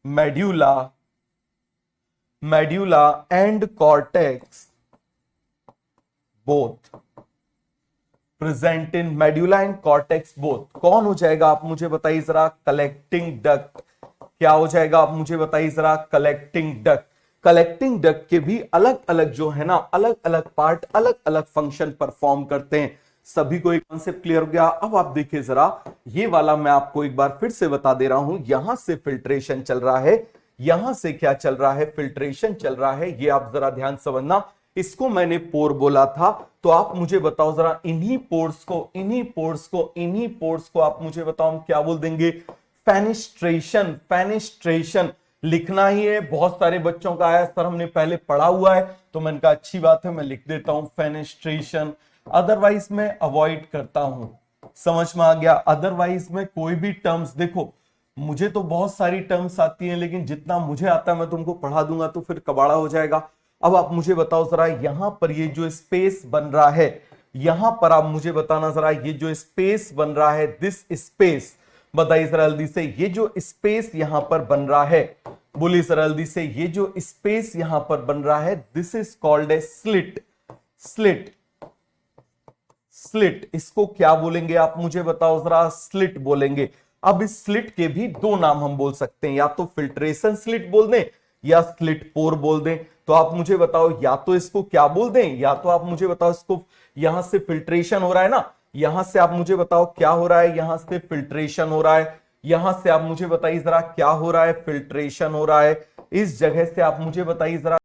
medulla, medulla and cortex both. Present in medulla and cortex both कौन हो जाएगा? आप मुझे बताइए जरा। Collecting duct. क्या हो जाएगा? आप मुझे बताइए जरा। Collecting duct. कलेक्टिंग डक्ट के भी अलग अलग जो है ना, अलग अलग पार्ट अलग अलग फंक्शन परफॉर्म करते हैं। सभी को एक कॉन्सेप्ट क्लियर हो गया? अब आप देखिए जरा, ये वाला मैं आपको एक बार फिर से बता दे रहा हूं। यहां से फिल्ट्रेशन चल रहा है, यहां से क्या चल रहा है? फिल्ट्रेशन चल रहा है। ये आप जरा ध्यान समझना, इसको मैंने पोर बोला था। तो आप मुझे बताओ जरा, इन्हीं पोर्स को आप मुझे बताओ हम क्या बोल देंगे? फेनेस्ट्रेशन। फेनेस्ट्रेशन लिखना ही है, बहुत सारे बच्चों का आया सर हमने पहले पढ़ा हुआ है, तो मैंने कहा अच्छी बात है मैं लिख देता हूं फेनेस्ट्रेशन, अदरवाइज मैं अवॉइड करता हूं। समझ में आ गया? अदरवाइज में कोई भी टर्म्स, देखो मुझे तो बहुत सारी टर्म्स आती हैं, लेकिन जितना मुझे आता है मैं तुमको पढ़ा दूंगा तो फिर कबाड़ा हो जाएगा। अब आप मुझे बताओ जरा, यहां पर ये जो स्पेस बन रहा है, यहां पर आप मुझे बताना जरा, ये जो स्पेस बन रहा है, दिस स्पेस, बताइए जरा जल्दी से, ये जो स्पेस यहां पर बन रहा है, बोलिए जरा जल्दी से, ये जो स्पेस यहां पर बन रहा है, this is called a slit. Slit, slit, इसको क्या बोलेंगे आप मुझे बताओ जरा? स्लिट बोलेंगे। अब इस स्लिट के भी दो नाम हम बोल सकते हैं, या तो फिल्ट्रेशन स्लिट बोल दें या स्लिट पोर बोल दें। तो आप मुझे बताओ, या तो इसको क्या बोल दें, या तो आप मुझे बताओ इसको, यहां से फिल्ट्रेशन हो रहा है ना, यहां से आप मुझे बताओ क्या हो रहा है, यहां से फिल्ट्रेशन हो रहा है, यहां से आप मुझे बताइए जरा क्या हो रहा है, फिल्ट्रेशन हो रहा है। इस जगह से आप मुझे बताइए जरा